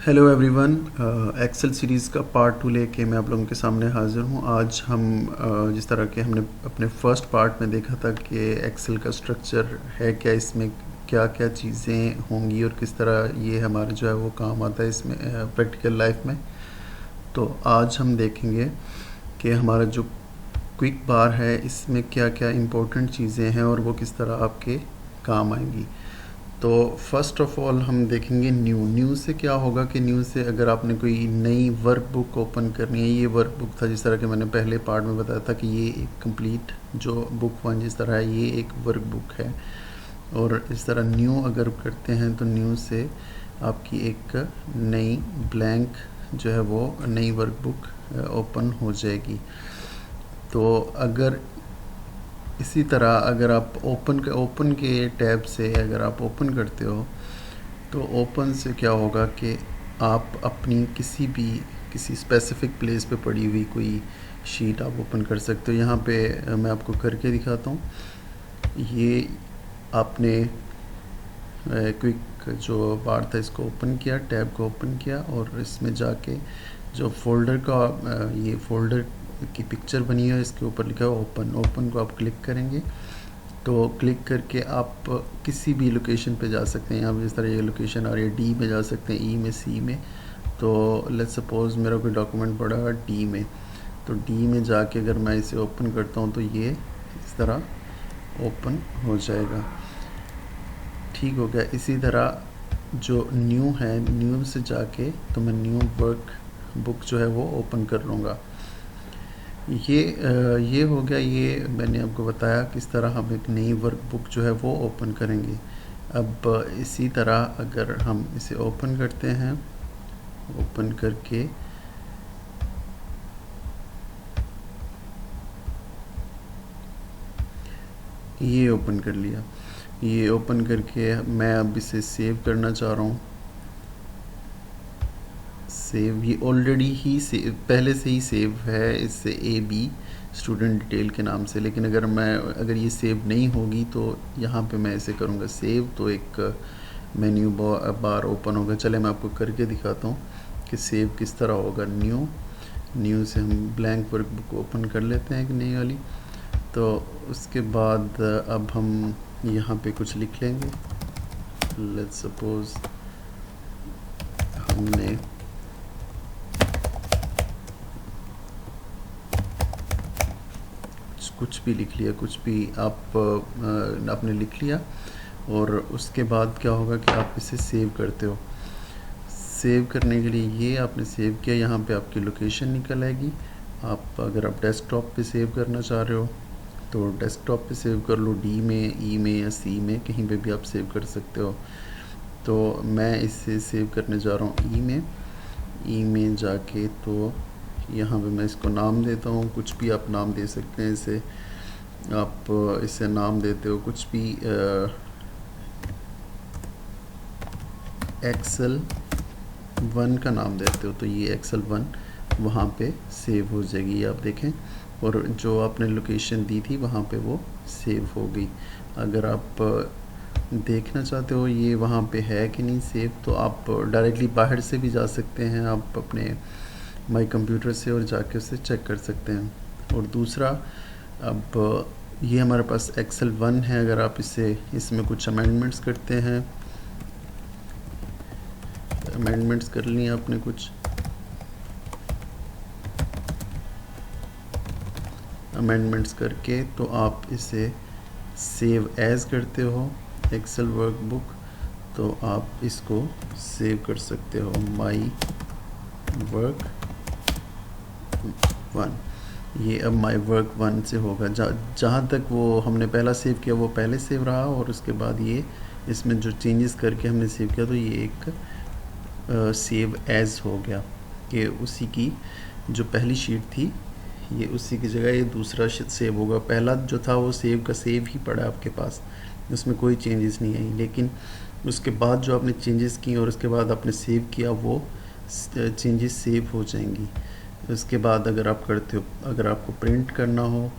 Hello everyone. Excel series का part 2 लेके मैं आप लोगों के सामने हाज़िर हूँ। आज हम जिस तरह के हमने अपने फर्स्ट पार्ट में देखा था कि एक्सेल का स्ट्रक्चर है क्या, इसमें क्या क्या चीज़ें होंगी और किस तरह ये हमारा जो है वो काम आता है इसमें प्रैक्टिकल लाइफ में। तो आज हम देखेंगे कि हमारा जो क्विक बार है इसमें क्या क्या इम्पोर्टेंट चीज़ें हैं और वो किस तरह आपके काम आएंगी। तो फर्स्ट ऑफ ऑल हम देखेंगे न्यू से क्या होगा कि न्यू से अगर आपने कोई नई वर्क बुक ओपन करनी है, ये वर्क बुक था जिस तरह के मैंने पहले पार्ट में बताया था कि ये एक कंप्लीट जो बुक वन जिस तरह है ये एक वर्क बुक है। और इस तरह न्यू अगर करते हैं तो न्यू से आपकी एक नई ब्लैंक जो है वो नई वर्क बुक ओपन हो जाएगी। तो अगर इसी तरह अगर आप ओपन के टैब से अगर आप ओपन करते हो तो ओपन से क्या होगा कि आप अपनी किसी स्पेसिफिक प्लेस पे पड़ी हुई कोई शीट आप ओपन कर सकते हो। यहाँ पे मैं आपको करके दिखाता हूँ। ये आपने क्विक जो बार था इसको ओपन किया, टैब को ओपन किया और इसमें जाके जो फोल्डर का ये फोल्डर की पिक्चर बनी है इसके ऊपर लिखा है ओपन। ओपन को आप क्लिक करेंगे तो क्लिक करके आप किसी भी लोकेशन पे जा सकते हैं। यहाँ पर इस तरह ये लोकेशन आ रही है, डी में जा सकते हैं, ई में, सी में। तो लेट्स सपोज मेरा कोई डॉक्यूमेंट पड़ा है डी में, तो डी में जाके अगर मैं इसे ओपन करता हूँ तो ये इस तरह ओपन हो जाएगा। ठीक हो गया। इसी तरह जो न्यू है, न्यू से जाके तो मैं न्यू वर्क बुक जो है वो ओपन कर लूँगा। ये हो गया। ये मैंने आपको बताया किस तरह हम एक नई वर्क बुक जो है वो ओपन करेंगे। अब इसी तरह अगर हम इसे ओपन करते हैं, ओपन करके ये ओपन कर लिया। ये ओपन करके मैं अब इसे सेव करना चाह रहा हूँ। सेव, ये ऑलरेडी ही सेव पहले से ही सेव है इससे ए बी स्टूडेंट डिटेल के नाम से। लेकिन अगर ये सेव नहीं होगी तो यहाँ पे मैं इसे करूँगा सेव, तो एक मेन्यू बार ओपन होगा। चले मैं आपको करके दिखाता हूँ कि सेव किस तरह होगा। न्यू से हम ब्लैंक वर्क बुक ओपन कर लेते हैं एक नई वाली। तो उसके बाद अब हम यहाँ पे कुछ लिख लेंगे। लेट्स सपोज हमने कुछ भी लिख लिया, कुछ भी आपने लिख लिया। और उसके बाद क्या होगा कि आप इसे सेव करते हो। सेव करने के लिए ये आपने सेव किया, यहाँ पे आपकी लोकेशन निकल आएगी। अगर आप डेस्कटॉप पे सेव करना चाह रहे हो तो डेस्कटॉप पे सेव कर लो, डी में, ई में या सी में, कहीं पे भी आप सेव कर सकते हो। तो मैं इसे सेव करने जा रहा हूँ ई में। ई में जाके तो यहाँ पे मैं इसको नाम देता हूँ, कुछ भी आप नाम दे सकते हैं इसे। आप इसे नाम देते हो कुछ भी, एक्सेल 1 का नाम देते हो तो ये एक्सेल 1 वहाँ पे सेव हो जाएगी, ये आप देखें। और जो आपने लोकेशन दी थी वहाँ पे वो सेव हो गई। अगर आप देखना चाहते हो ये वहाँ पे है कि नहीं सेव, तो आप डायरेक्टली बाहर से भी जा सकते हैं, आप अपने माई कंप्यूटर से और जाके उसे चेक कर सकते हैं। और दूसरा, अब ये हमारे पास एक्सेल 1 है। अगर आप इसमें कुछ अमेंडमेंट्स करते हैं, अमेंडमेंट्स कर ली आपने कुछ अमेंडमेंट्स करके, तो आप इसे सेव एज करते हो एक्सेल वर्कबुक, तो आप इसको सेव कर सकते हो माई वर्क 1। ये अब माई वर्क 1 से होगा। जहाँ तक वो हमने पहला सेव किया वो पहले सेव रहा, और उसके बाद ये इसमें जो चेंजेस करके हमने सेव किया तो ये एक सेव एज हो गया कि उसी की जो पहली शीट थी ये उसी की जगह ये दूसरा सेव होगा। पहला जो था वो सेव का सेव ही पड़ा आपके पास, उसमें कोई चेंजेस नहीं आई। लेकिन उसके बाद जो आपने चेंजेस की और उसके बाद आपने सेव किया वो चेंजेस सेव हो जाएंगी। उसके बाद अगर आप करते हो, अगर आपको प्रिंट करना हो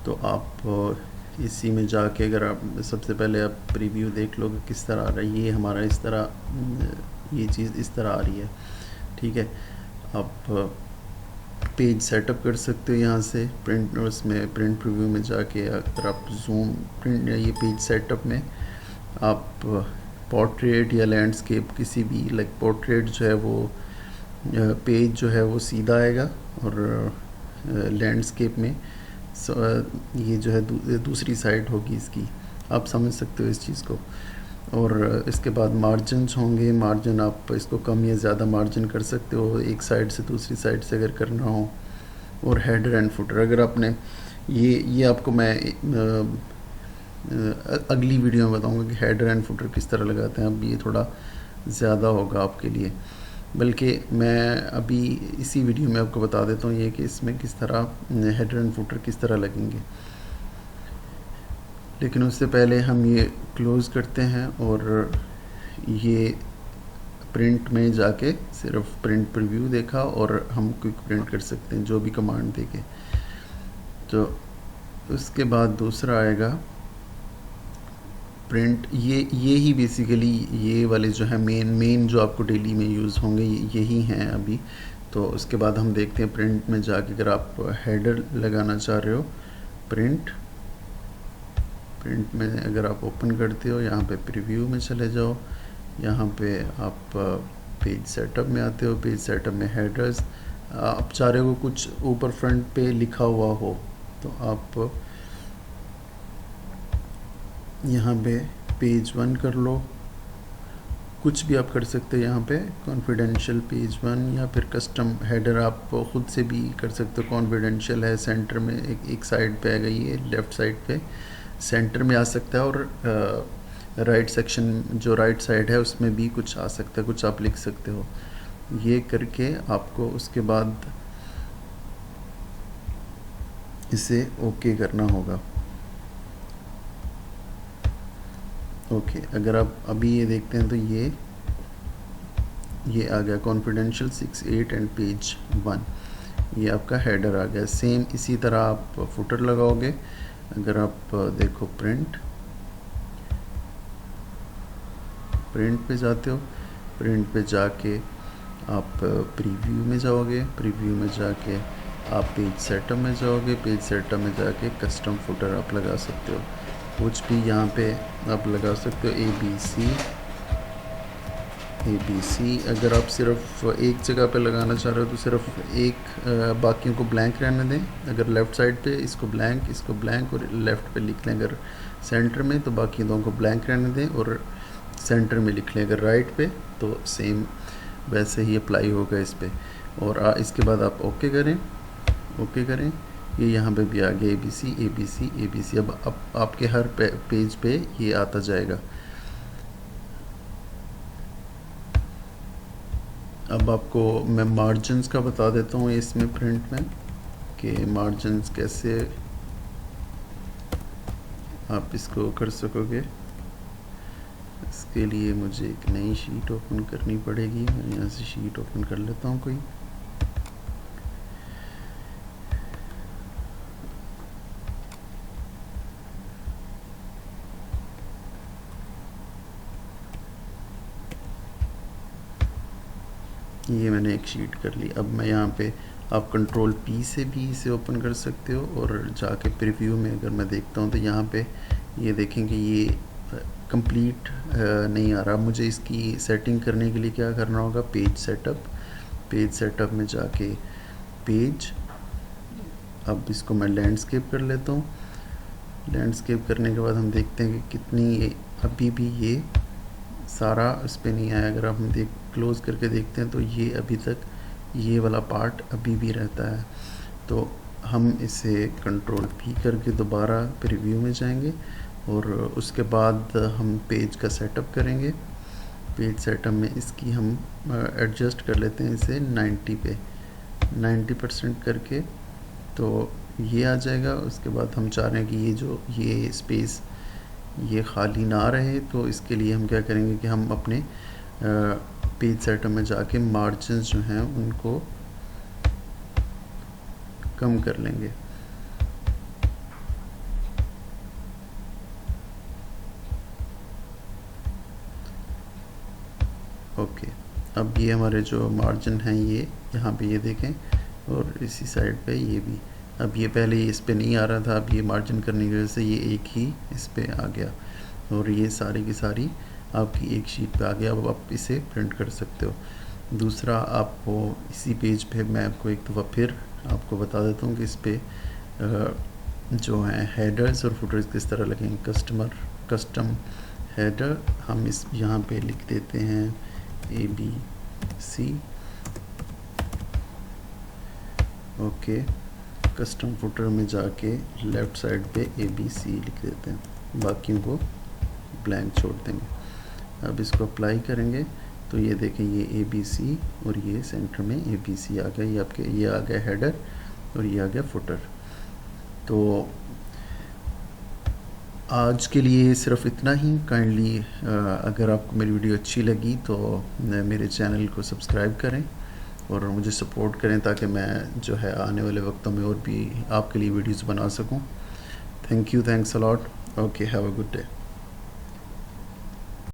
तो आप इसी में जाके अगर आप सबसे पहले आप प्रीव्यू देख लोगे किस तरह आ रहा है। ये हमारा इस तरह ये चीज़ इस तरह आ रही है, ठीक है। आप पेज सेटअप कर सकते हो यहाँ से प्रिंट, उसमें प्रिंट प्रीव्यू में जाके अगर आप जूम प्रिंट ये पेज सेटअप में आप पोर्ट्रेट या लैंडस्केप किसी भी लाइक पोर्ट्रेट जो है वो पेज जो है वो सीधा आएगा, और लैंडस्केप में ये जो है दूसरी साइड होगी इसकी, आप समझ सकते हो इस चीज़ को। और इसके बाद मार्जिन होंगे, मार्जिन आप इसको कम या ज़्यादा मार्जिन कर सकते हो एक साइड से दूसरी साइड से अगर करना हो। और हेडर एंड फुटर अगर आपने ये आपको मैं अगली वीडियो में बताऊंगा कि हेडर एंड फुटर किस तरह लगाते हैं। अब ये थोड़ा ज़्यादा होगा आपके लिए, बल्कि मैं अभी इसी वीडियो में आपको बता देता हूँ ये कि इसमें किस तरह हेडर एंड फुटर किस तरह लगेंगे। लेकिन उससे पहले हम ये क्लोज़ करते हैं और ये प्रिंट में जाके सिर्फ प्रिंट प्रीव्यू देखा और हम क्विक प्रिंट कर सकते हैं जो भी कमांड देके। तो उसके बाद दूसरा आएगा प्रिंट, ये ही बेसिकली ये वाले जो है मेन जो आपको डेली में यूज़ होंगे यही हैं अभी। तो उसके बाद हम देखते हैं प्रिंट में जाके अगर आप हेडर लगाना चाह रहे हो प्रिंट में अगर आप ओपन करते हो यहाँ पे प्रीव्यू में चले जाओ, यहाँ पे आप पेज सेटअप में आते हो, पेज सेटअप में हेडर्स आप चाह रहे हो कुछ ऊपर फ्रंट पे लिखा हुआ हो तो आप यहाँ पे पेज 1 कर लो, कुछ भी आप कर सकते हो यहाँ पे कॉन्फिडेंशियल पेज 1 या फिर कस्टम हेडर आप ख़ुद से भी कर सकते हो। कॉन्फिडेंशियल है सेंटर में एक साइड पे आएगा, ये लेफ़्ट साइड पे सेंटर में आ सकता है, और राइट सेक्शन जो राइट साइड है उसमें भी कुछ आ सकता है, कुछ आप लिख सकते हो। ये करके आपको उसके बाद इसे ओके करना होगा। ओके अगर आप अभी ये देखते हैं तो ये आ गया कॉन्फिडेंशियल 6-8 एंड पेज 1, ये आपका हेडर आ गया। सेम इसी तरह आप फुटर लगाओगे। अगर आप देखो प्रिंट पे जाते हो, प्रिंट पे जाके आप प्रीव्यू में जाओगे, प्रीव्यू में जाके आप पेज सेटअप में जाओगे, पेज सेटअप में जाके कस्टम फुटर आप लगा सकते हो। कुछ भी यहाँ पे आप लगा सकते हो ABC। अगर आप सिर्फ एक जगह पे लगाना चाह रहे हो तो सिर्फ एक बाकियों को ब्लैंक रहने दें। अगर लेफ़्ट साइड पे इसको ब्लैंक और लेफ़्ट पे लिख लें, अगर सेंटर में तो बाकी दोनों को ब्लैंक रहने दें और सेंटर में लिख लें। अगर राइट पे तो सेम वैसे ही अप्लाई होगा इस पे। और इसके बाद आप ओके करें। ये यहाँ पे भी आ गया ABC। अब आपके हर पेज पे ये आता जाएगा। अब आपको मैं मार्जिन्स का बता देता हूँ इसमें प्रिंट में कि मार्जिन्स कैसे आप इसको कर सकोगे। इसके लिए मुझे एक नई शीट ओपन करनी पड़ेगी। मैं यहाँ से शीट ओपन कर लेता हूँ कोई। ये मैंने एक शीट कर ली। अब मैं यहाँ पे आप कंट्रोल P से भी इसे ओपन कर सकते हो और जाके प्रीव्यू में अगर मैं देखता हूँ तो यहाँ पे ये देखेंगे ये कंप्लीट नहीं आ रहा। मुझे इसकी सेटिंग करने के लिए क्या करना होगा, पेज सेटअप में जाके पेज, अब इसको मैं लैंडस्केप कर लेता हूँ। लैंडस्केप करने के बाद हम देखते हैं कि कितनी अभी भी ये सारा इस पर नहीं आया। अगर हम क्लोज़ करके देखते हैं तो ये अभी तक ये वाला पार्ट अभी भी रहता है। तो हम इसे कंट्रोल P करके दोबारा प्रीव्यू में जाएंगे और उसके बाद हम पेज का सेटअप करेंगे। पेज सेटअप में इसकी हम एडजस्ट कर लेते हैं इसे 90% करके, तो ये आ जाएगा। उसके बाद हम चाह रहे हैं कि ये स्पेस ये खाली ना रहे, तो इसके लिए हम क्या करेंगे कि हम अपने पेज सेटअप में जाके मार्जिन्स जो हैं उनको कम कर लेंगे। ओके, अब ये हमारे जो मार्जिन हैं ये यहाँ पे ये देखें, और इसी साइड पे ये भी। अब ये पहले इस पे नहीं आ रहा था, अब ये मार्जिन करने की वजह से ये एक ही इस पे आ गया, और ये सारी की सारी आपकी एक शीट पे आ गया। अब आप इसे प्रिंट कर सकते हो। दूसरा, आपको इसी पेज पे मैं आपको एक दफ़ा फिर आपको बता देता हूँ कि इस पे जो हैं हेडर्स और फुटर्स किस तरह लगेंगे। कस्टम हेडर हम इस यहाँ पे लिख देते हैं ABC। ओके, कस्टम फुटर में जाके लेफ़्ट साइड पे ABC लिख देते हैं, बाकियों को ब्लैंक छोड़ देंगे। अब इसको अप्लाई करेंगे तो ये देखें, ये ABC और ये सेंटर में ABC आ गया। ये आपके ये आ गया हेडर और ये आ गया फुटर। तो आज के लिए सिर्फ इतना ही। काइंडली अगर आपको मेरी वीडियो अच्छी लगी तो मेरे चैनल को सब्सक्राइब करें और मुझे सपोर्ट करें, ताकि मैं जो है आने वाले वक्तों में और भी आपके लिए वीडियोस बना सकूं। Thank you, thanks a lot. Okay, have a good day.